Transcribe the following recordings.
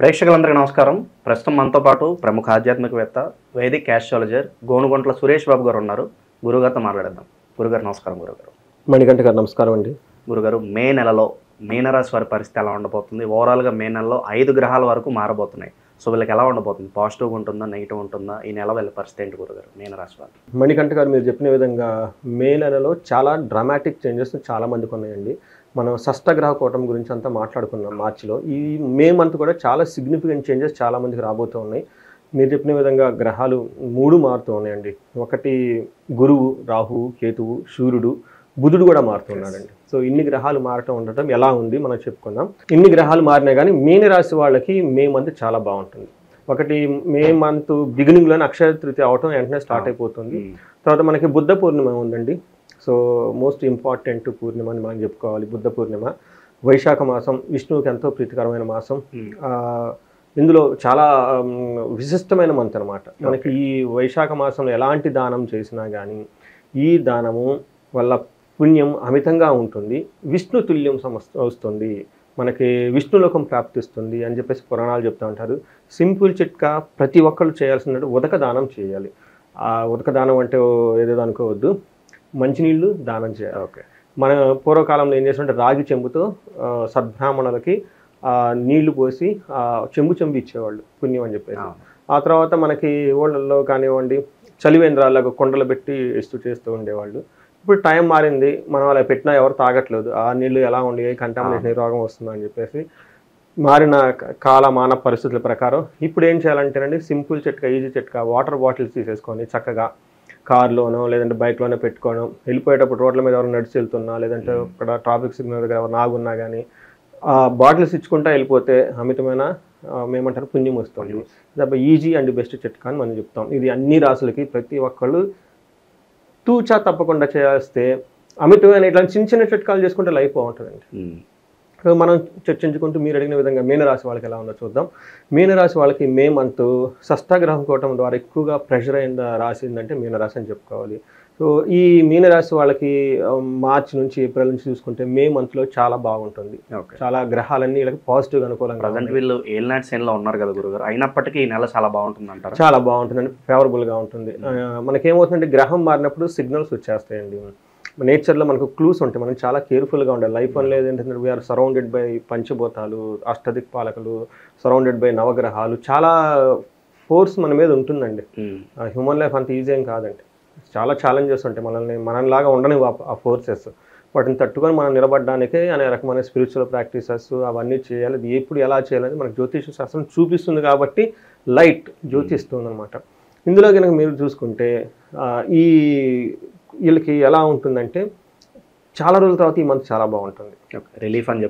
ప్రేక్షకులందరికీ నమస్కారం. ప్రస్తుతం మనతో పాటు ప్రముఖ ఆధ్యాత్మికవేత్త, వైదిక్ ఆస్ట్రాలజర్ గోనుగుంట్ల సురేష్ బాబు గారు ఉన్నారు. గురుగారితో మాట్లాడేద్దాం. గురుగారు నమస్కారం. గురుగారు మణికంఠ గారు నమస్కారం అండి. గురుగారు, మే నెలలో మీనరాశి వారి పరిస్థితి ఎలా ఉండబోతుంది? ఓవరాల్గా మే నెలలో 5 గ్రహాల వరకు మారబోతున్నాయి. సో వీళ్ళకి ఎలా ఉండబోతుంది? పాజిటివ్గా ఉంటుందా, నెగిటివ్ ఉంటుందా? ఈ నెల వీళ్ళ పరిస్థితి ఏంటి గురుగారు మీనరాశి వారు? మణికంఠ గారు మీరు చెప్పిన విధంగా మే నెలలో చాలా డ్రామాటిక్ చేంజెస్ చాలా మందికి ఉన్నాయండి. మనం షష్టగ్రహ కూటమి గురించి అంతా మాట్లాడుకున్నాం మార్చిలో. ఈ మే మంత్ కూడా చాలా సిగ్నిఫికెంట్ చేంజెస్ చాలా మందికి రాబోతూ ఉన్నాయి. మీరు చెప్పిన విధంగా గ్రహాలు 3 మారుతూ ఉన్నాయండి. ఒకటి గురువు, రాహువు, కేతువు, సూర్యుడు, బుధుడు కూడా మారుతున్నాడండి. సో ఇన్ని గ్రహాలు మారటం ఉండటం ఎలా ఉంది మనం చెప్పుకుందాం. ఇన్ని గ్రహాలు మారినా కానీ మీన రాశి వాళ్ళకి మే మంత్ చాలా బాగుంటుంది. ఒకటి మే మంత్ బిగినింగ్లోనే అక్షయ తృతీయ అవటం వెంటనే స్టార్ట్ అయిపోతుంది. తర్వాత మనకి బుద్ధ పూర్ణిమ ఉందండి. సో మోస్ట్ ఇంపార్టెంట్ పూర్ణిమ అని మనం చెప్పుకోవాలి. బుద్ధ పూర్ణిమ వైశాఖ మాసం, విష్ణువుకి ఎంతో ప్రీతికరమైన మాసం. ఇందులో చాలా విశిష్టమైన మంత్ అనమాట. మనకి ఈ వైశాఖ మాసంలో ఎలాంటి దానం చేసినా కానీ ఈ దానము వల్ల పుణ్యం అమితంగా ఉంటుంది, విష్ణు తుల్యం వస్తుంది, మనకి విష్ణులోకం ప్రాప్తిస్తుంది అని చెప్పేసి పురాణాలు చెప్తూ ఉంటారు. సింపుల్ చిట్కా, ప్రతి ఒక్కళ్ళు చేయాల్సిన ఉదక దానం చేయాలి. ఆ ఉదక దానం అంటే ఏదేదో అనుకోవద్దు, మంచినీళ్ళు దానం చేయాలి. ఓకే, మన పూర్వకాలంలో ఏం చేస్తుంటే రాగి చెంబుతో సద్బ్రాహ్మణులకి నీళ్లు పోసి చెంబు ఇచ్చేవాళ్ళు పుణ్యం అని చెప్పేసి. ఆ తర్వాత మనకి ఊళ్ళల్లో కానివ్వండి చలివేంద్రాలకు కొండలు పెట్టి చేస్తూ ఉండేవాళ్ళు. ఇప్పుడు టైం మారింది, మనం అలా పెట్టినా ఎవరు తాగట్లేదు. ఆ నీళ్లు ఎలా ఉండి కంటామినేషన్ రోగం వస్తుందని చెప్పేసి మారిన కాలమాన పరిస్థితుల ప్రకారం ఇప్పుడు ఏం చేయాలంటేనండి, సింపుల్ చిట్కా, ఈజీ చిట్కా, వాటర్ బాటిల్స్ తీసేసుకొని చక్కగా కార్లోనో లేదంటే బైక్లోనో పెట్టుకోవడం. వెళ్ళిపోయేటప్పుడు రోడ్ల మీద ఎవరు నడిచి వెళ్తున్నా లేదంటే అక్కడ ట్రాఫిక్ సిగ్నల్ దగ్గర ఎవరు నాగున్నా కానీ ఆ బాటిల్స్ ఇచ్చుకుంటా వెళ్ళిపోతే అమితమైన మేమంటారు పుణ్యం వస్తుంది. ఇది ఈజీ అండ్ బెస్ట్ చిట్కా అని మనం చెప్తాం. ఇది అన్ని రాసులకి ప్రతి ఒక్కళ్ళు తూచా తప్పకుండా చేస్తే అమితమైన ఇట్లా చిన్న చిన్న చిట్కాలు చేసుకుంటే లైఫ్ బాగుంటుందండి. సో మనం చర్చించుకుంటూ మీరు అడిగిన విధంగా మీనరాశి వాళ్ళకి ఎలా ఉందో చూద్దాం. మీనరాశి వాళ్ళకి మే మంత్ షష్టగ్రహం కూటమి ద్వారా ఎక్కువగా ప్రెషర్ అయిన రాశి ఏంటంటే మీనరాశి అని చెప్పుకోవాలి. సో ఈ మీనరాశి వాళ్ళకి మార్చి నుంచి ఏప్రిల్ నుంచి చూసుకుంటే మే మంత్లో చాలా బాగుంటుంది. చాలా గ్రహాలన్నీ వీళ్ళకి పాజిటివ్గా అనుకూలంగా. ప్రజెంట్ వీళ్ళు ఏలినాటి శనిలో ఉన్నారు కదా గురుగారు, అయినప్పటికీ ఈ నెల చాలా బాగుంటుంది అంటారు. చాలా బాగుంటుందండి, ఫేవరబుల్గా ఉంటుంది. మనకేమవుతుందంటే గ్రహం మారినప్పుడు సిగ్నల్స్ వచ్చేస్తాయండి. నేచర్లో మనకు క్లూస్ ఉంటాయి, మనం చాలా కేర్ఫుల్గా ఉండాలి. లైఫ్ అని లేదంటే వీఆర్ సరౌండెడ్ బై పంచభూతాలు, అష్టదిక్పాలకులు, సరౌండెడ్ బై నవగ్రహాలు, చాలా ఫోర్స్ మన మీద ఉంటుందండి. హ్యూమన్ లైఫ్ అంత ఈజీ ఏం కాదండి, చాలా ఛాలెంజెస్ ఉంటాయి. మనలాగా ఉండని ఆ ఫోర్సెస్, వాటిని తట్టుకొని మనం నిలబడడానికే అనే రకమైన స్పిరిచువల్ ప్రాక్టీసెస్ అవన్నీ చేయాలి. అది ఎప్పుడు ఎలా చేయాలని మనకు జ్యోతిష శాస్త్రం చూపిస్తుంది కాబట్టి లైట్ జ్యోతిస్తుంది అనమాట. ఇందులో కనుక మీరు చూసుకుంటే ఈ వీళ్ళకి ఎలా ఉంటుందంటే చాలా రోజుల తర్వాత ఈ మంత్ చాలా బాగుంటుంది. రిలీఫ్ అని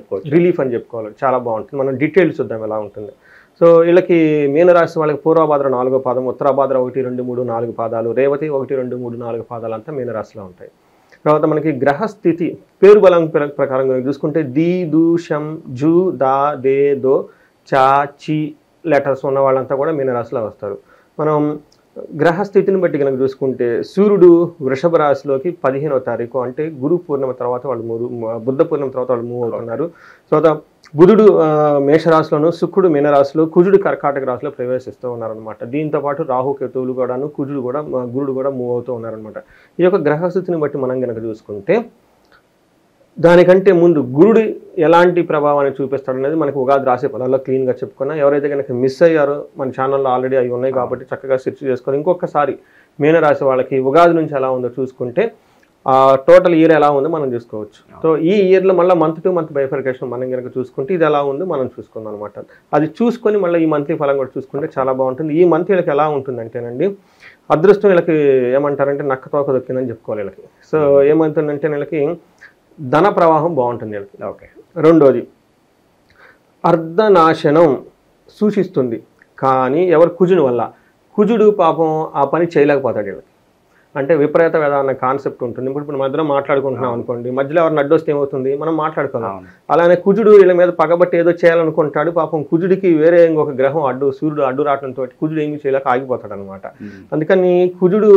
చెప్పుకోవాలి, చాలా బాగుంటుంది. మనం డీటెయిల్స్ చూద్దాం ఎలా ఉంటుంది. సో వీళ్ళకి మీనరాశి వాళ్ళకి పూర్వభాద్ర 4వ పాదం, ఉత్తరాభాద్ర 1, 2, 3, 4 పాదాలు, రేవతి 1, 2, 3, 4 పాదాలు అంతా మీనరాశిలో ఉంటాయి. తర్వాత మనకి గ్రహస్థితి పేరు బలం ప్రకారం చూసుకుంటే ది, దు, షం, జు, దా, దే, దో, చా, చి లెటర్స్ ఉన్న వాళ్ళంతా కూడా మీనరాశిలో వస్తారు. మనం గ్రహస్థితిని బట్టి కనుక చూసుకుంటే సూర్యుడు వృషభ రాశిలోకి 15వ తారీఖు అంటే గురు పూర్ణిమ తర్వాత వాళ్ళు బుద్ధ పూర్ణిమ తర్వాత వాళ్ళు మూవ్ అవుతున్నారు. తర్వాత బుధుడు మేషరాశిలోను, శుక్రుడు మీనరాశిలో, కుజుడు కర్కాటక రాశిలో ప్రవేశిస్తూ ఉన్నారనమాట. దీంతో పాటు రాహు కేతువులు కూడాను, గురుడు కూడా మూవ్ అవుతూ ఉన్నారనమాట. ఈ యొక్క గ్రహస్థితిని బట్టి మనం కనుక చూసుకుంటే దానికంటే ముందు గురుడు ఎలాంటి ప్రభావాన్ని చూపిస్తాడు అనేది మనకు ఉగాది రాసే ఫలాల్లో క్లీన్గా చెప్పుకున్నా. ఎవరైతే కనుక మిస్ అయ్యారో మన ఛానల్లో ఆల్రెడీ అవి ఉన్నాయి కాబట్టి చక్కగా సెర్చ్ చేసుకొని ఇంకొకసారి మీనరాశి వాళ్ళకి ఉగాది నుంచి ఎలా ఉందో చూసుకుంటే టోటల్ ఇయర్ ఎలా ఉందో మనం చూసుకోవచ్చు. సో ఈ ఇయర్లో మళ్ళీ మంత్ టు మంత్ బైఫర్కేషన్ మనం కనుక చూసుకుంటే ఇది ఎలా ఉందో మనం చూసుకుందాం అనమాట. అది చూసుకొని మళ్ళీ ఈ మంత్లీ ఫలం కూడా చూసుకుంటే చాలా బాగుంటుంది. ఈ మంత్ వీళ్ళకి ఎలా ఉంటుందంటేనండి, అదృష్టం వీళ్ళకి ఏమంటారంటే నక్క తోక దొక్కిందని చెప్పుకోవాలి వీళ్ళకి. సో ఏమవుతుందంటే వీళ్ళకి ధన ప్రవాహం బాగుంటుంది వీళ్ళకి. ఓకే, రెండోది అర్ధనాశనం సూచిస్తుంది, కానీ ఎవరు కుజుని వల్ల. కుజుడు పాపం ఆ పని చేయలేకపోతాడు వీళ్ళకి. అంటే విపరీత వేద అన్న కాన్సెప్ట్ ఉంటుంది. ఇప్పుడు మధ్యలో మాట్లాడుకుంటున్నాం అనుకోండి, మధ్యలో ఎవరు అడ్డొస్తే ఏమవుతుంది, మనం మాట్లాడుకున్నాం. అలానే కుజుడు వీళ్ళ మీద పగబట్టి ఏదో చేయాలనుకుంటాడు. పాపం కుజుడికి వేరే ఇంకొక గ్రహం సూర్యుడు అడ్డు రావడంతో కుజుడు ఏమీ చేయలేక ఆగిపోతాడు అనమాట. అందుకని కుజుడు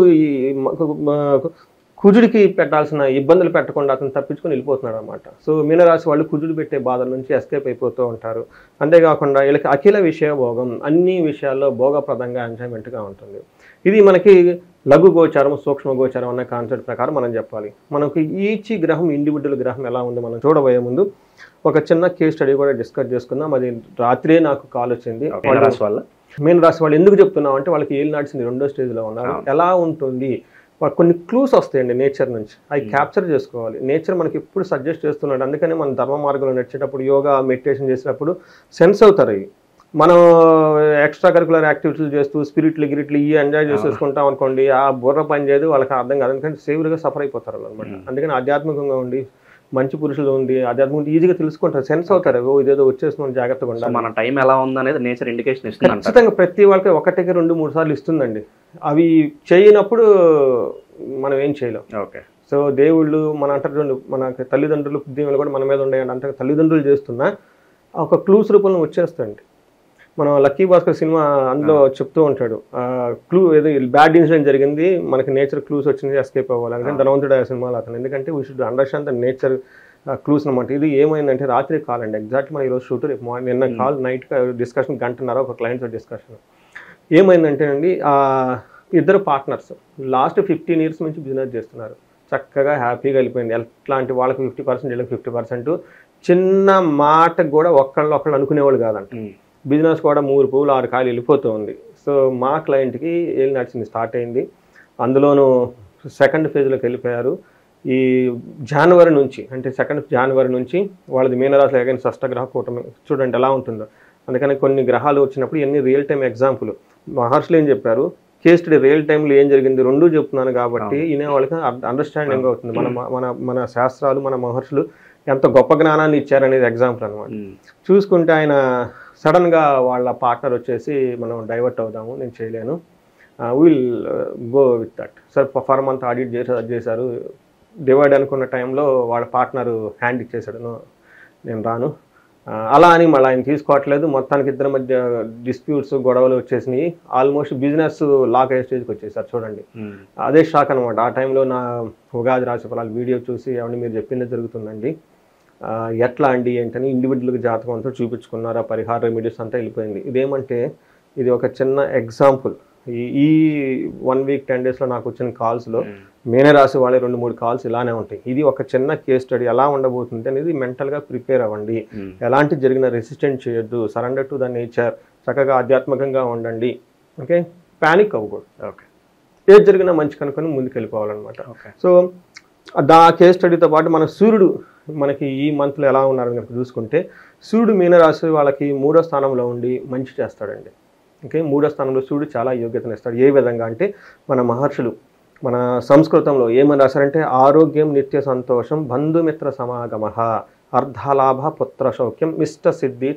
కుజుడికి పెట్టాల్సిన ఇబ్బందులు పెట్టకుండా అతను తప్పించుకొని వెళ్ళిపోతున్నాడు అనమాట. సో మీనరాశి వాళ్ళు కుజుడు పెట్టే బాధల నుంచి ఎస్కేప్ అయిపోతూ ఉంటారు. అంతేకాకుండా వీళ్ళకి అఖిల విషయ భోగం, అన్ని విషయాల్లో భోగప్రదంగా ఎంజాయ్మెంట్గా ఉంటుంది. ఇది మనకి లఘు గోచారం, సూక్ష్మ గోచారం అన్న కాన్సెప్ట్ ప్రకారం మనం చెప్పాలి. మనకి ఈచ్ గ్రహం, ఇండివిజువల్ గ్రహం ఎలా ఉంది మనం చూడబోయే ముందు ఒక చిన్న కేస్ స్టడీ కూడా డిస్కస్ చేసుకుందాం. అది రాత్రే నాకు కాల్ వచ్చింది. మీన రాశి వాళ్ళు ఎందుకు చెప్తున్నాం అంటే వాళ్ళకి ఏళ్ళు నడిచింది 2వ స్టేజ్లో ఉన్నారు. ఎలా ఉంటుంది కొన్ని క్లూస్ వస్తాయండి నేచర్ నుంచి, అవి క్యాప్చర్ చేసుకోవాలి. నేచర్ మనకి ఎప్పుడు సజెస్ట్ చేస్తున్నాడు. అందుకని మనం ధర్మ మార్గంలో నడిచేటప్పుడు, యోగా మెడిటేషన్ చేసేటప్పుడు సెన్స్ అవుతారు అవి. మనం ఎక్స్ట్రా కరికులర్ యాక్టివిటీలు చేస్తూ స్పిరిట్లు గిరిట్లు ఇవి ఎంజాయ్ చేసేసుకుంటాం అనుకోండి, ఆ బుర్ర పని చేయదు, వాళ్ళకి అర్థం కాదు. ఎందుకంటే సేవ్గా సఫర్ అయిపోతారు అనమాట. అందుకని ఆధ్యాత్మికంగా ఉండి, మంచి పురుషులు ఉండి ఆధ్యాత్మికంగా ఈజీగా తెలుసుకుంటారు, సెన్స్ అవుతారు. ఇదేదో వచ్చేస్తున్నాం, జాగ్రత్తగా ఉండాలి. మన టైం ఎలా ఉందనేది నేచర్ ఇండికేషన్ ఇస్తుంది. ఖచ్చితంగా ప్రతి వాళ్ళకి 1కి 2, 3 సార్లు ఇస్తుందండి. అవి చేయనప్పుడు మనం ఏం చేయలేం. ఓకే. సో దేవుళ్ళు మన అంటారు, మన తల్లిదండ్రులు దీవులు కూడా మన మీద ఉండేయండి అంటే తల్లిదండ్రులు చేస్తున్నా ఒక క్లూస్ రూపంలో వచ్చేస్తాయండి. మనం లక్కీ భాస్కర్ సినిమా అందులో చెప్తూ ఉంటాడు, క్లూ ఏదో బ్యాడ్ ఇన్సిడెంట్ జరిగింది, మనకి నేచర్ క్లూస్ వచ్చింది, ఎస్కేప్ అవ్వాలి. అందుకని ధనవంతుడు ఆ సినిమాలో అతను, ఎందుకంటే we should understand the nature clues అనమాట. ఇది ఏమైందంటే రాత్రి కాల్ అండి, ఎగ్జాక్ట్ మన ఈరోజు షూట్, రేపు మార్నింగ్ నిన్న కాల్, నైట్ డిస్కషన్ గంటన్నర ఒక క్లయింట్తో డిస్కషన్. ఏమైందంటే అండి, ఇద్దరు పార్ట్నర్స్ లాస్ట్ 15 years నుంచి బిజినెస్ చేస్తున్నారు, చక్కగా హ్యాపీగా వెళ్ళిపోయింది. ఎట్లాంటి వాళ్ళకి 50%, వీళ్ళకి 50%. చిన్న మాటకు కూడా ఒకళ్ళు అనుకునేవాళ్ళు కాదంట. బిజినెస్ కూడా 3 పువ్వులు 6 కాయలు వెళ్ళిపోతూ ఉంది. సో మా క్లయింట్కి ఏళ్ళు నడిచింది, స్టార్ట్ అయింది. అందులోనూ 2nd phase వెళ్ళిపోయారు. ఈ జనవరి నుంచి, అంటే 2nd January నుంచి వాళ్ళది మీనరాశి కానీ షష్టగ్రహ కూటమి చూడండి ఎలా ఉంటుందో. అందుకని కొన్ని గ్రహాలు వచ్చినప్పుడు ఎన్ని రియల్ టైం ఎగ్జాంపుల్ మహర్షులు ఏం చెప్పారు, కేస్ స్టడీ రియల్ టైంలో ఏం జరిగింది 2 చెప్తున్నాను కాబట్టి వినే వాళ్ళకి అండర్స్టాండింగ్ అవుతుంది. మన శాస్త్రాలు, మన మహర్షులు ఎంత గొప్ప జ్ఞానాన్ని ఇచ్చారనేది ఎగ్జాంపుల్ అనమాట. చూసుకుంటే ఆయన సడన్గా వాళ్ళ పార్ట్నర్ వచ్చేసి మనం డైవర్ట్ అవుదాము, నేను చేయలేను, will go with that sir. For month audit చేశారు, డివైడ్ అనుకున్న టైంలో వాళ్ళ పార్ట్నర్ హ్యాండ్ ఇచ్చేసాడు, నేను రాను అలా అని. మళ్ళీ ఆయన తీసుకోవట్లేదు. మొత్తానికి ఇద్దరి మధ్య డిస్ప్యూట్స్, గొడవలు వచ్చేసినాయి. ఆల్మోస్ట్ బిజినెస్ లాక్ అయ్యే స్టేజ్కి వచ్చేసారు చూడండి. అదే షాక్ అనమాట. ఆ టైంలో నా ఉగాది రాశి ఫలాలు వీడియో చూసి ఏమన్నా మీరు చెప్పిందే జరుగుతుందండి, ఎట్లా అండి ఏంటని ఇండివిజువల్గా జాతకం అంతా చూపించుకున్నారు, ఆ పరిహార రెమెడీస్ అంతా వెళ్ళిపోయింది. ఇదేమంటే ఇది ఒక చిన్న ఎగ్జాంపుల్. ఈ 1 week 10 daysలో నాకు వచ్చిన కాల్స్లో మీనరాశి వాళ్ళే 2-3 కాల్స్ ఇలానే ఉంటాయి. ఇది ఒక చిన్న కేస్ స్టడీ, ఎలా ఉండబోతుంది అనేది మెంటల్గా ప్రిపేర్ అవ్వండి. ఎలాంటి జరిగిన రెసిస్టెంట్ చేయొద్దు, సరెండర్ టు ద నేచర్, చక్కగా ఆధ్యాత్మికంగా ఉండండి. ఓకే, ప్యానిక్ అవ్వకూడదు. ఓకే, ఏది జరిగినా మంచి కనుక్కొని ముందుకు వెళ్ళిపోవాలన్నమాట. సో ఆ కేస్ స్టడీతో పాటు మన సూర్యుడు మనకి ఈ మంత్లో ఎలా ఉన్నారని కనుక చూసుకుంటే, సూర్యుడు మీనరాశి వాళ్ళకి 3వ స్థానంలో ఉండి మంచి చేస్తాడండి. ఓకే, 3వ స్థానంలో సూర్యుడు చాలా యోగ్యతను ఇస్తాడు. ఏ విధంగా అంటే మన మహర్షులు మన సంస్కృతంలో ఏమని రాశారంటే, ఆరోగ్యం, నిత్య సంతోషం, బంధుమిత్ర సమాగమ, అర్ధలాభ, పుత్ర సౌఖ్యం, ఇష్ట సిద్ధి,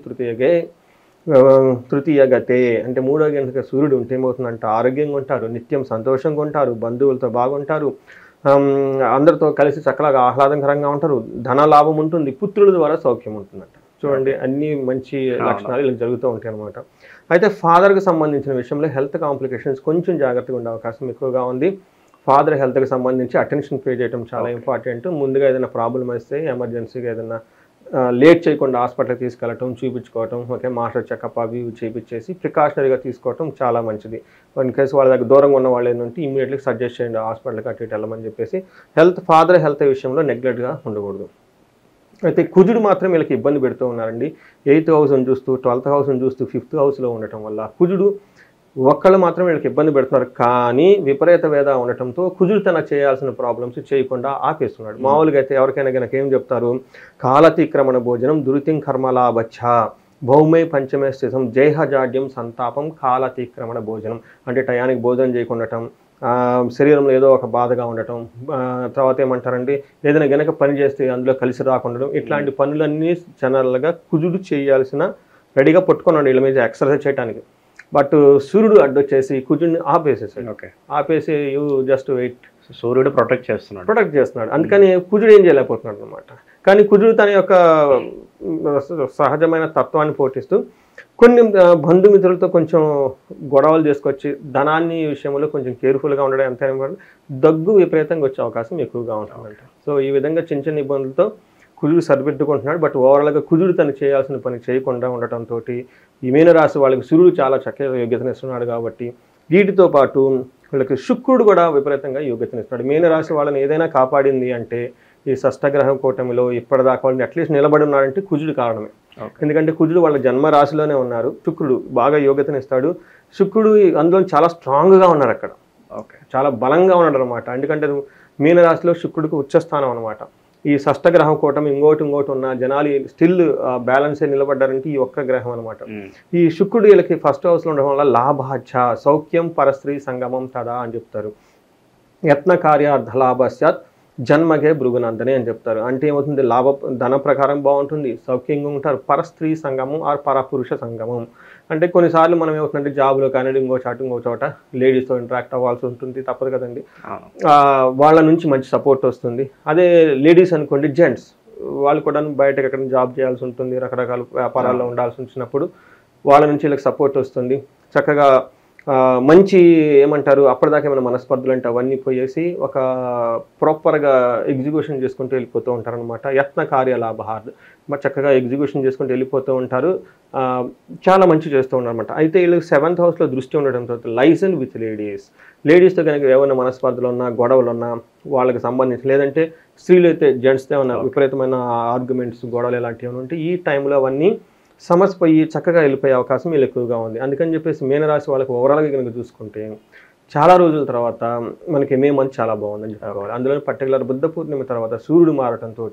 తృతీయగతే. అంటే 3వ గంటకి సూర్యుడు ఉంటే ఏమవుతుందంటే ఆరోగ్యంగా ఉంటారు, నిత్యం సంతోషంగా ఉంటారు, బంధువులతో బాగుంటారు, అందరితో కలిసి చక్కగా ఆహ్లాదకరంగా ఉంటారు, ధన లాభం ఉంటుంది, పుత్రుల ద్వారా సౌఖ్యం ఉంటుందంట. చూడండి, అన్ని మంచి లక్షణాలు ఇలా జరుగుతూ ఉంటాయి అనమాట. అయితే ఫాదర్కి సంబంధించిన విషయంలో హెల్త్ కాంప్లికేషన్స్ కొంచెం జాగ్రత్తగా ఉండే అవకాశం ఎక్కువగా ఉంది. ఫాదర్ హెల్త్కి సంబంధించి అటెన్షన్ పే చేయడం చాలా ఇంపార్టెంట్. ముందుగా ఏదైనా ప్రాబ్లం వస్తే ఎమర్జెన్సీగా ఏదైనా లేట్ చేయకుండా హాస్పిటల్కి తీసుకెళ్ళటం, చూపించుకోవటం, ఓకే, మాస్టర్ చెకప్ అవి ఇవి చేయించేసి ప్రికాషనరీగా తీసుకోవటం చాలా మంచిది. ఇన్ కేసు వాళ్ళ దగ్గర దూరంగా ఉన్న వాళ్ళు ఏంటంటే ఇమీడియట్లీ సజెస్ట్ చేయండి హాస్పిటల్కి అటు ఇటు వెళ్ళమని చెప్పేసి. ఫాదర్ హెల్త్ విషయంలో నెగ్లెక్ట్గా ఉండకూడదు. అయితే కుజుడు మాత్రం వీళ్ళకి ఇబ్బంది పెడుతూ ఉన్నారండి. 8th హౌస్ని చూస్తూ 12th హౌస్ని చూస్తూ 5th హౌస్లో ఉండటం వల్ల కుజుడు ఒక్కళ్ళు మాత్రం వీళ్ళకి ఇబ్బంది పెడుతున్నారు. కానీ విపరీత వేద ఉండటంతో కుజుడు తన చేయాల్సిన ప్రాబ్లమ్స్ చేయకుండా ఆపేస్తున్నాడు. మామూలుగా అయితే ఎవరికైనా కనుక ఏం చెప్తారు, కాలతీక్రమణ భోజనం దురితిం కర్మలాభచ్చ, భౌమే పంచమే స్థితం, జైహజాడ్యం సంతాపం, కాలతీక్రమణ భోజనం. అంటే టయానికి భోజనం చేయకుండటం, శరీరంలో ఏదో ఒక బాధగా ఉండటం, తర్వాత ఏమంటారండి ఏదైనా గనక పని చేస్తే అందులో కలిసి రాకుండడం, ఇట్లాంటి పనులన్నీ జనరల్గా కుజుడు చేయాల్సిన రెడీగా పట్టుకున్నాడు వీళ్ళ మీద ఎక్సర్సైజ్ చేయడానికి. బట్ సూర్యుడు అడ్డొచ్చేసి కుజుడిని ఆపేసేసాడు. ఓకే, ఆపేసి యూ జస్ట్ వెయిట్. సూర్యుడు ప్రొటెక్ట్ చేస్తున్నాడు. అందుకని కుజుడు ఏం చేయలేకపోతున్నాడు అనమాట. కానీ కుజుడు తన యొక్క సహజమైన తత్వాన్ని పోటిస్తూ కొన్ని బంధుమిత్రులతో కొంచెం గొడవలు చేసుకొచ్చి ధనాన్ని విషయంలో కొంచెం కేర్ఫుల్గా ఉండడం ఎంత దగ్గు విపరీతంగా వచ్చే అవకాశం ఎక్కువగా ఉంటుందంట. సో ఈ విధంగా చిన్న చిన్న ఇబ్బందులతో కుజుడు సరిపెట్టుకుంటున్నాడు. బట్ ఓవరాల్గా కుజుడు తను చేయాల్సిన పని చేయకుండా ఉండటంతో ఈ మీనరాశి వాళ్ళకి సూర్యుడు చాలా చక్కగా యోగ్యతనిస్తున్నాడు కాబట్టి వీటితో పాటు వీళ్ళకి శుక్రుడు కూడా విపరీతంగా యోగ్యతనిస్తున్నాడు. మీనరాశి వాళ్ళని ఏదైనా కాపాడింది అంటే ఈ షష్టగ్రహం కూటమిలో ఇప్పటిదాకా వాళ్ళని అట్లీస్ట్ నిలబడి ఉన్నారంటే కుజుడు కారణమే. ఎందుకంటే కుజుడు వాళ్ళ జన్మ రాశిలోనే ఉన్నారు. శుక్రుడు బాగా యోగ్యతనిస్తాడు. శుక్రుడు అందులో చాలా స్ట్రాంగ్గా ఉన్నారు అక్కడ, చాలా బలంగా ఉన్నాడు అనమాట. ఎందుకంటే మీనరాశిలో శుక్రుడికి ఉచ్చస్థానం అనమాట. ఈ షష్టగ్రహం కూటమి ఇంకోటి ఉన్న జనాలు స్టిల్ బ్యాలెన్స్ నిలబడ్డారంటే ఈ ఒక్క గ్రహం అనమాట. ఈ శుక్రుడు వీళ్ళకి ఫస్ట్ హౌస్లో ఉండడం వల్ల లాభాచ సౌఖ్యం పరస్త్రీ సంగమం తదా అని చెప్తారు. యత్న కార్యార్థ లాభస్యాత్ జన్మగే భృగునందని అని చెప్తారు. అంటే ఏమవుతుంది, ధన ప్రకారం బాగుంటుంది, సౌఖ్యంగా ఉంటారు. పరస్త్రీ సంగమం ఆర్ పరపురుష సంగమం అంటే కొన్నిసార్లు మనం ఏమవుతుందంటే జాబ్లో కానీ ఇంకో చోట లేడీస్తో ఇంటరాక్ట్ అవ్వాల్సి ఉంటుంది, తప్పదు కదండి. వాళ్ళ నుంచి మంచి సపోర్ట్ వస్తుంది. అదే లేడీస్ అనుకోండి, జెంట్స్ వాళ్ళు కూడా బయటకు ఎక్కడ జాబ్ చేయాల్సి ఉంటుంది, రకరకాల వ్యాపారాల్లో ఉండాల్సి వచ్చినప్పుడు వాళ్ళ నుంచి వీళ్ళకి సపోర్ట్ వస్తుంది. చక్కగా మంచి ఏమంటారు అప్పటిదాకా ఏమైనా మనస్పర్ధలు అంటే అవన్నీ పోయేసి ఒక ప్రాపర్గా ఎగ్జిక్యూషన్ చేసుకుంటూ వెళ్ళిపోతూ ఉంటారనమాట. యత్న కార్యలాభార్థ్ మరి చక్కగా ఎగ్జిక్యూషన్ చేసుకుంటూ వెళ్ళిపోతూ ఉంటారు. చాలా మంచి చేస్తూ ఉంటారు అనమాట. అయితే వీళ్ళకి 7th హౌస్లో దృష్టి ఉండడంతో లైజన్ విత్ లేడీస్తో కనుక ఏమైనా మనస్పర్ధలు ఉన్నా గొడవలు ఉన్నా వాళ్ళకి సంబంధించి, లేదంటే స్త్రీలు అయితే జెంట్స్తో ఏమైనా విపరీతమైన ఆర్గ్యుమెంట్స్ గొడవలు ఇలాంటివి ఏమైనా ఉంటే ఈ టైంలో అవన్నీ సమస్యపోయి చక్కగా వెళ్ళిపోయే అవకాశం వీళ్ళు ఎక్కువగా ఉంది. అందుకని చెప్పేసి మీనరాశి వాళ్ళకి ఓవరాల్గా కనుక చూసుకుంటే చాలా రోజుల తర్వాత మనకి మే మంత్ చాలా బాగుందని చెప్పుకోవాలి. అందులో పర్టికులర్ బుద్ధ పూర్ణిమ తర్వాత సూర్యుడు మారటంతో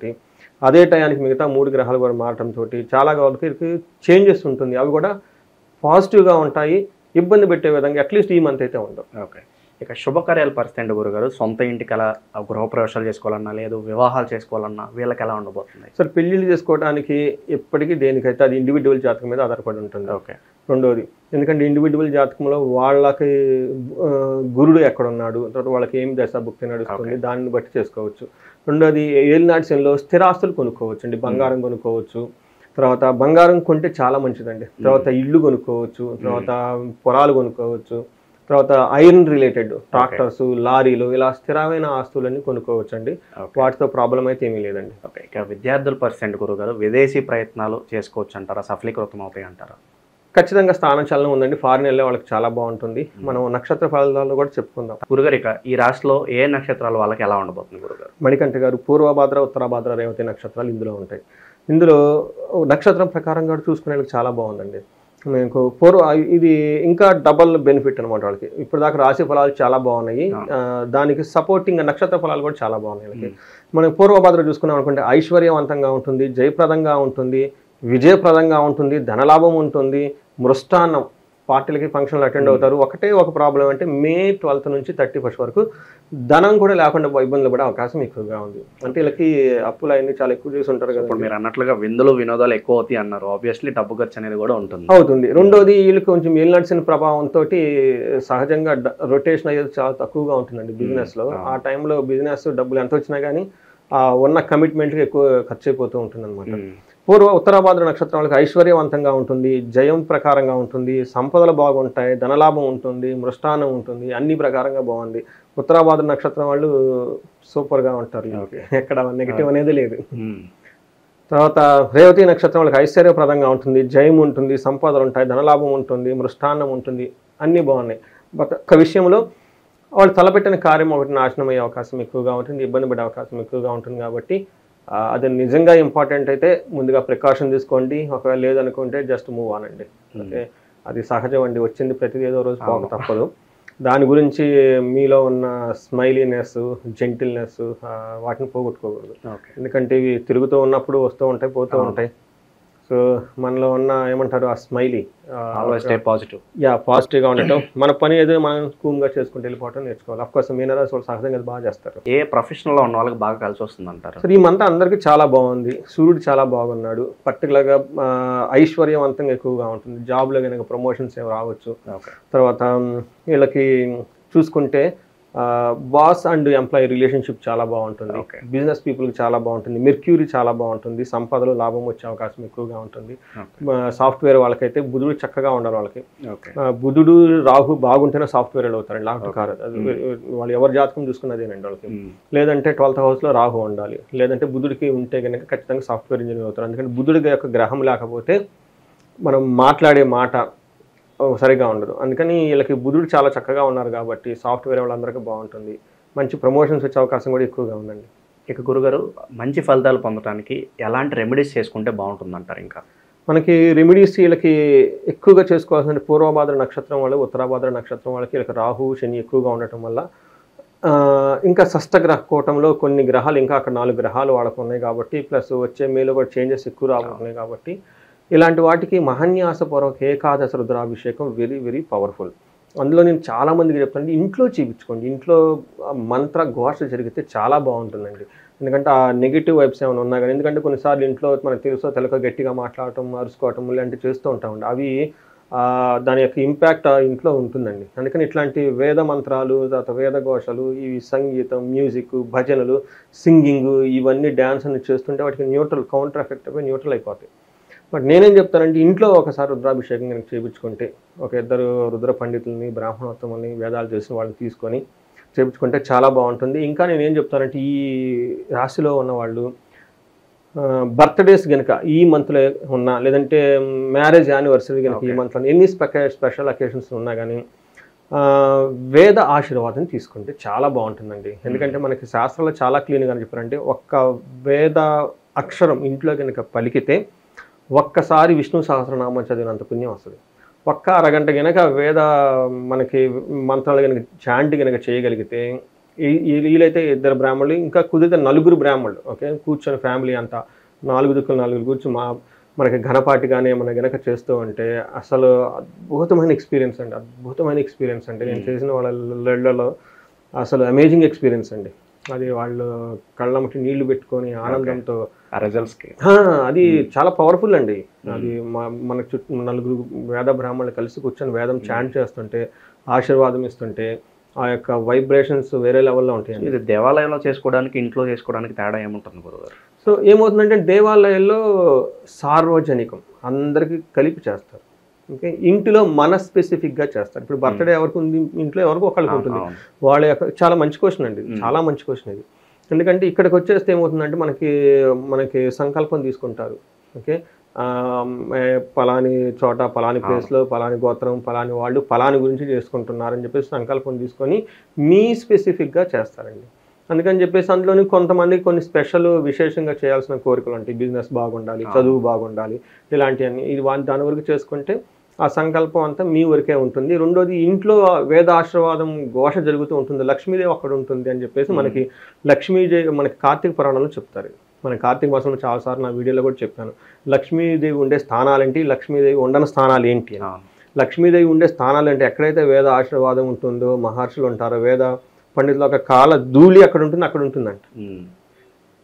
అదే టయానికి మిగతా 3 గ్రహాలు కూడా మారటంతో చాలా వాళ్ళకి చేంజెస్ ఉంటుంది. అవి కూడా పాజిటివ్గా ఉంటాయి, ఇబ్బంది పెట్టే విధంగా అట్లీస్ట్ ఈ మంత్ అయితే ఉండవు. ఓకే, ఇక శుభకార్యాల పరిస్థితి అండి గురుగారు. సొంత ఇంటికి ఎలా గృహప్రవేశాలు చేసుకోవాలన్నా లేదు వివాహాలు చేసుకోవాలన్నా వీళ్ళకి ఎలా ఉండబోతుంది? సార్ పెళ్ళిళ్ళు చేసుకోవడానికి ఎప్పటికీ దేనికైతే అది ఇండివిజువల్ జాతకం మీద ఆధారపడి ఉంటుంది. ఓకే, రెండోది ఎందుకంటే ఇండివిజువల్ జాతకంలో వాళ్ళకి గురుడు ఎక్కడున్నాడు, తర్వాత వాళ్ళకి ఏం దశాభుక్తి నడుస్తుంది దాన్ని బట్టి చేసుకోవచ్చు. రెండోది ఏలినాటి శనిలో స్థిరాస్తులు కొనుక్కోవచ్చు అండి, బంగారం కొనుక్కోవచ్చు. తర్వాత బంగారం కొంటే చాలా మంచిదండి. తర్వాత ఇల్లు కొనుక్కోవచ్చు, తర్వాత పొలాలు కొనుక్కోవచ్చు, తర్వాత ఐరన్ రిలేటెడ్ ట్రాక్టర్స్ లారీలు ఇలా స్థిరమైన ఆస్తులన్నీ కొనుక్కోవచ్చు అండి. వాటితో ప్రాబ్లం అయితే ఏమీ లేదండి. ఓకే, ఇక విద్యార్థుల పరిస్థితి గురుగారు విదేశీ ప్రయత్నాలు చేసుకోవచ్చు అంటారా, సఫలీకృతం అవుతాయి అంటారా? ఖచ్చితంగా స్థానచలనం ఉందండి. ఫారిన్ వెళ్ళే వాళ్ళకి చాలా బాగుంటుంది. మనం నక్షత్ర ఫలాల్లో కూడా చెప్పుకుందాం. గురుగారు ఇక ఈ రాశిలో ఏ నక్షత్రాలు వాళ్ళకి ఎలా ఉండబోతుంది గురుగారు? మణికంఠ గారు పూర్వభాద్ర ఉత్తరాభాద్ర రేవతి నక్షత్రాలు ఇందులో ఉంటాయి. ఇందులో నక్షత్రం ప్రకారంగా చూసుకునే చాలా బాగుందండి. మీకు ఇది ఇంకా డబల్ బెనిఫిట్ అనమాట వాళ్ళకి. ఇప్పుడు దాకా రాశి ఫలాలు చాలా బాగున్నాయి, దానికి సపోర్టింగ్ నక్షత్ర ఫలాలు కూడా చాలా బాగున్నాయి వాళ్ళకి. మనం పూర్వభాద్ర చూసుకున్నాం అనుకుంటే ఐశ్వర్యవంతంగా ఉంటుంది, జయప్రదంగా ఉంటుంది, విజయప్రదంగా ఉంటుంది, ధనలాభం ఉంటుంది, మృష్టాన్నం పార్టీలకి ఫంక్షన్లు అటెండ్ అవుతారు. ఒకటే ఒక ప్రాబ్లం అంటే మే 12th నుంచి 31st వరకు ధనం కూడా లేకుండా ఇబ్బందులు పడే అవకాశం ఎక్కువగా ఉంది. అంటే వీళ్ళకి అప్పులు అవన్నీ చాలా ఎక్కువ చేసి ఉంటారు కదా. ఇప్పుడు మీరు అన్నట్లుగా విందులు వినోదాలు ఎక్కువ అవుతాయి అన్నారు, ఆబ్వియస్లీ డబ్బు ఖర్చు అనేది కూడా అవుతుంది. రెండోది వీళ్ళకి కొంచెం ఏలినడిసిన ప్రభావంతో సహజంగా రొటేషన్ అయ్యేది చాలా తక్కువగా ఉంటుందండి బిజినెస్లో. ఆ టైంలో బిజినెస్ డబ్బులు ఎంత వచ్చినా కానీ ఉన్న కమిట్మెంట్కి ఎక్కువ ఖర్చు అయిపోతూ ఉంటుంది అనమాట. ఉత్తరాభాద్ర నక్షత్రం వాళ్ళకి ఐశ్వర్యవంతంగా ఉంటుంది, జయం ప్రకారంగా ఉంటుంది, సంపదలు బాగుంటాయి, ధనలాభం ఉంటుంది, మృష్టాన్నం ఉంటుంది, అన్ని ప్రకారంగా బాగుంది. ఉత్తరాభాద్ర నక్షత్రం వాళ్ళు సూపర్గా ఉంటారు, ఎక్కడ నెగిటివ్ అనేది లేదు. తర్వాత రేవతి నక్షత్రం వాళ్ళకి ఐశ్వర్యప్రదంగా ఉంటుంది, జయం ఉంటుంది, సంపదలు ఉంటాయి, ధనలాభం ఉంటుంది, మృష్టాన్నం ఉంటుంది, అన్నీ బాగున్నాయి. బట్ ఒక విషయంలో వాళ్ళు తలపెట్టిన కార్యం ఒకటి నాశనం అయ్యే అవకాశం ఎక్కువగా ఉంటుంది, ఇబ్బంది పడే అవకాశం ఎక్కువగా ఉంటుంది. కాబట్టి అది నిజంగా ఇంపార్టెంట్ అయితే ముందుగా ప్రికాషన్ తీసుకోండి. ఒకవేళ లేదనుకుంటే జస్ట్ మూవ్ ఆనండి. ఓకే, అది సహజం అండి, వచ్చింది ప్రతిదీ ఏదో రోజు పోక తప్పదు. దాని గురించి మీలో ఉన్న స్మైలీనెస్, జెంటిల్నెస్ వాటిని పోగొట్టుకోకూడదు. ఎందుకంటే ఇవి తిరుగుతూ ఉన్నప్పుడు వస్తూ ఉంటాయి, పోతూ ఉంటాయి. సో మనలో ఉన్న ఏమంటారు ఆ స్మైలీ పాజిటివ్గా ఉండటం, మన పని ఏదో మనం కూమ్గా చేసుకుంటూ వెళ్ళిపోవటం నేర్చుకోవాలి. అఫ్కోర్స్ మీనరాశి వాళ్ళు సహజంగా బాగా చేస్తారు. ఏ ప్రొఫెషనల్లో ఉన్న వాళ్ళకి బాగా కలిసి వస్తుంది అంటారు? సో ఈ మంత్ అందరికీ చాలా బాగుంది. సూర్యుడు చాలా బాగున్నాడు. పర్టికులర్గా ఐశ్వర్యవంతంగా ఎక్కువగా ఉంటుంది. జాబ్లో కనుక ప్రమోషన్స్ ఏమి రావచ్చు. తర్వాత వీళ్ళకి చూసుకుంటే బాస్ అండ్ ఎంప్లాయీ రిలేషన్షిప్ చాలా బాగుంటుంది. Okay. బిజినెస్ పీపుల్కి చాలా బాగుంటుంది. మెర్క్యూరీ చాలా బాగుంటుంది. సంపదలో లాభం వచ్చే అవకాశం ఎక్కువగా ఉంటుంది. సాఫ్ట్వేర్ వాళ్ళకైతే బుధుడు చక్కగా ఉండాలి. వాళ్ళకి ఓకే. బుధుడు రాహు బాగుంటేనే సాఫ్ట్వేర్ అవుతారండి. లేకపోతే కాదు. వాళ్ళు ఎవరి జాతకం చూసుకున్నదేనండి వాళ్ళకి. లేదంటే 12th హౌస్లో రాహు ఉండాలి, లేదంటే బుధుడికి ఉంటే కనుక ఖచ్చితంగా సాఫ్ట్వేర్ ఇంజనీర్ అవుతారు. ఎందుకంటే బుధుడి యొక్క గ్రహం లేకపోతే మనం మాట్లాడే మాట సరిగా ఉండదు. అందుకని వీళ్ళకి బుధుడు చాలా చక్కగా ఉన్నారు కాబట్టి సాఫ్ట్వేర్ వాళ్ళందరికీ బాగుంటుంది. మంచి ప్రమోషన్స్ వచ్చే అవకాశం కూడా ఎక్కువగా ఉందండి. ఇక గురుగారు, మంచి ఫలితాలు పొందడానికి ఎలాంటి రెమెడీస్ చేసుకుంటే బాగుంటుందంటారు? ఇంకా మనకి రెమెడీస్ వీళ్ళకి ఎక్కువగా చేసుకోవాల్సిన పూర్వభాద్ర నక్షత్రం వాళ్ళు, ఉత్తరాభాద్ర నక్షత్రం వాళ్ళకి వీళ్ళకి రాహు శని ఎక్కువగా ఉండటం వల్ల ఇంకా షష్టగ్రహ కూటంలో కొన్ని గ్రహాలు ఇంకా అక్కడ 4 గ్రహాలు వాళ్ళకు ఉన్నాయి కాబట్టి, ప్లస్ వచ్చే మేలో కూడా చేంజెస్ ఎక్కువ రాబోతున్నాయి కాబట్టి ఇలాంటి వాటికి మహాన్యాసపూర్వక ఏకాదశ రుద్రాభిషేకం వెరీ వెరీ పవర్ఫుల్. అందులో నేను చాలామందికి చెప్తాను, ఇంట్లో చేయించుకోండి. ఇంట్లో మంత్ర ఘోష జరిగితే చాలా బాగుంటుందండి. ఎందుకంటే ఆ నెగిటివ్ వైబ్స్ ఏమైనా ఉన్నా కానీ, ఎందుకంటే కొన్నిసార్లు ఇంట్లో మనకు తెలుసో తెలక గట్టిగా మాట్లాడటం, అరుచుకోవటం ఇలాంటివి చేస్తూ ఉంటామండి. అవి దాని యొక్క ఇంపాక్ట్ ఇంట్లో ఉంటుందండి. అందుకని ఇట్లాంటి వేద మంత్రాలు, తర్వాత వేద ఘోషలు, ఇవి సంగీతం, మ్యూజిక్, భజనలు, సింగింగ్, ఇవన్నీ డ్యాన్స్ అని చేస్తుంటే వాటికి న్యూట్రల్ కౌంటర్ ఎఫెక్ట్ అయిపోయి న్యూట్రల్ అయిపోతాయి. బట్ నేనేం చెప్తానంటే, ఇంట్లో ఒకసారి రుద్రాభిషేకం కనుక చేయించుకుంటే, ఒక 2 రుద్ర పండితుల్ని, బ్రాహ్మణోత్తముల్ని, వేదాలు చేసిన వాళ్ళని తీసుకొని చేయించుకుంటే చాలా బాగుంటుంది. ఇంకా నేనేం చెప్తానంటే, ఈ రాశిలో ఉన్న వాళ్ళు బర్త్డేస్ కనుక ఈ మంత్లో ఉన్నా, లేదంటే మ్యారేజ్ యానివర్సరీ కనుక ఈ మంత్లో ఎన్ని స్పెషల్ అకేషన్స్ ఉన్నా కానీ వేద ఆశీర్వాదం తీసుకుంటే చాలా బాగుంటుందండి. ఎందుకంటే మనకి శాస్త్రంలో చాలా క్లీన్గా చెప్పారంటే, ఒక్క వేద అక్షరం ఇంట్లో కనుక పలికితే ఒక్కసారి విష్ణు సహస్రనామం చదివినంత పుణ్యం వస్తుంది. ఒక్క అరగంట కనుక వేద మనకి మంత్రాలు కనుక చాంటి కనుక చేయగలిగితే, వీలైతే 2 బ్రాహ్మణులు, ఇంకా కుదిరితే 4 బ్రాహ్మణులు, ఓకే, కూర్చొని ఫ్యామిలీ అంతా 4 దిక్కులు 4 కూర్చొని మనకి ఘనపాటి కానీ ఏమైనా కనుక చేస్తూ ఉంటే అసలు అద్భుతమైన ఎక్స్పీరియన్స్ అండి. అద్భుతమైన ఎక్స్పీరియన్స్ అంటే నేను చేసిన వాళ్ళలో అసలు అమేజింగ్ ఎక్స్పీరియన్స్ అండి. అది వాళ్ళు కళ్ళమ్మటి నీళ్లు పెట్టుకొని ఆనందంతో రిజల్ట్స్కి అది చాలా పవర్ఫుల్ అండి. అది మన చుట్టూ 4 వేద బ్రాహ్మణులు కలిసి కూర్చొని వేదం చాంట్ చేస్తుంటే, ఆశీర్వాదం ఇస్తుంటే ఆ యొక్క వైబ్రేషన్స్ వేరే లెవెల్లో ఉంటాయి. ఇది దేవాలయంలో చేసుకోవడానికి, ఇంట్లో చేసుకోవడానికి తేడా ఏముంటుంది గురుగారు? సో ఏమవుతుందంటే, దేవాలయాల్లో సార్వజనికం అందరికీ కలిపి చేస్తారు. ఓకే, ఇంటిలో మన స్పెసిఫిక్గా చేస్తారు. ఇప్పుడు బర్త్డే ఎవరికి ఉంది, ఇంట్లో ఎవరికి ఒకళ్ళకి ఉంటుంది. వాళ్ళ యొక్క చాలా మంచి క్వశ్చన్ అండి, చాలా మంచి క్వశ్చన్ ఇది. ఎందుకంటే ఇక్కడికి వచ్చేస్తే ఏమవుతుందంటే, మనకి సంకల్పం తీసుకుంటారు. ఓకే, పలాని చోట, పలాని ప్లేస్లో, పలాని గోత్రం, పలాని వాళ్ళు పలాని గురించి చేసుకుంటున్నారని చెప్పేసి సంకల్పం తీసుకొని మీ స్పెసిఫిక్గా చేస్తారండి. అందుకని చెప్పేసి అందులోని కొంతమందికి కొన్ని స్పెషల్ విశేషంగా చేయాల్సిన కోరికలు ఉంటాయి. బిజినెస్ బాగుండాలి, చదువు బాగుండాలి, ఇలాంటివన్నీ. దాని వరకు చేసుకుంటే ఆ సంకల్పం అంతా మీ వరకే ఉంటుంది. రెండోది, ఇంట్లో వేద ఆశీర్వాదం ఘోష జరుగుతూ ఉంటుంది, లక్ష్మీదేవి అక్కడ ఉంటుంది అని చెప్పేసి మనకి మనకి కార్తీక పురాణంలో చెప్తారు. మన కార్తీక మాసంలో చాలాసార్లు నా వీడియోలో కూడా చెప్పాను, లక్ష్మీదేవి ఉండే స్థానాలేంటి, లక్ష్మీదేవి ఉండని స్థానాలు ఏంటి అని. లక్ష్మీదేవి ఉండే స్థానాలు అంటే ఎక్కడైతే వేద ఆశీర్వాదం ఉంటుందో, మహర్షులు ఉంటారో, వేద పండితుల యొక్క కాల ధూళి అక్కడ ఉంటుంది, అక్కడ ఉంటుందంట.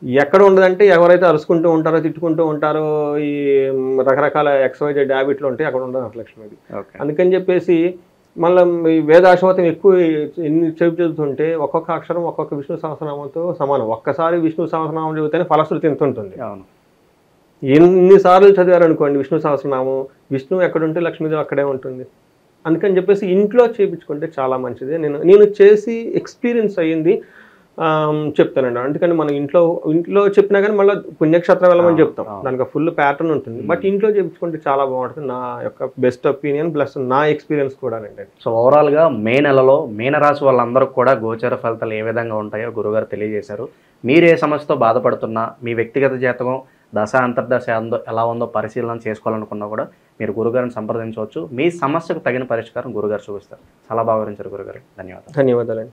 ఎక్కడ ఉండదంటే, ఎవరైతే అరుచుకుంటూ ఉంటారో, తిట్టుకుంటూ ఉంటారో, ఈ రకరకాల XYZ హ్యాబిట్లు ఉంటాయి, అక్కడ ఉండదు లక్ష్మీదేవి. అందుకని చెప్పేసి మళ్ళీ ఈ వేదాశ్వతం ఎక్కువ ఎన్ని చదువుతుంటే ఒక్కొక్క అక్షరం ఒక్కొక్క విష్ణు సహస్రనామంతో సమానం. ఒక్కసారి విష్ణు సహస్రనామం చదివితేనే ఫలశ్రుతి ఎంత ఉంటుంది. ఎన్నిసార్లు చదివారనుకోండి విష్ణు సహస్రనామం, విష్ణువు ఎక్కడుంటే లక్ష్మీదేవి అక్కడే ఉంటుంది. అందుకని చెప్పేసి ఇంట్లో చేయించుకుంటే చాలా మంచిది. నేను చేసి ఎక్స్పీరియన్స్ అయ్యింది చెప్తానండి. అందుకని మనం ఇంట్లో చెప్పినా కానీ మళ్ళీ పుణ్యక్షేత్రం వెళ్ళమని చెప్తాం, దానికి ఫుల్ ప్యాటర్న్ ఉంటుంది. బట్ ఇంట్లో చేయించుకుంటే చాలా బాగుంటుంది. నా యొక్క బెస్ట్ ఒపీనియన్ ప్లస్ నా ఎక్స్పీరియన్స్ కూడా అండి. సో ఓవరాల్గా మే నెలలో మీనరాశి వాళ్ళందరికీ కూడా గోచర ఫలితాలు ఏ విధంగా ఉంటాయో గురుగారు తెలియజేశారు. మీరు ఏ సమస్యతో బాధపడుతున్నా, మీ వ్యక్తిగత జాతకం దశ అంతర్దశ ఎలా ఉందో పరిశీలన చేసుకోవాలనుకున్నా కూడా మీరు గురుగారిని సంప్రదించవచ్చు. మీ సమస్యకు తగిన పరిష్కారం గురుగారు చూపిస్తారు. చాలా బాగా వివరించారు గురుగారు. ధన్యవాదాలు. ధన్యవాదాలండి.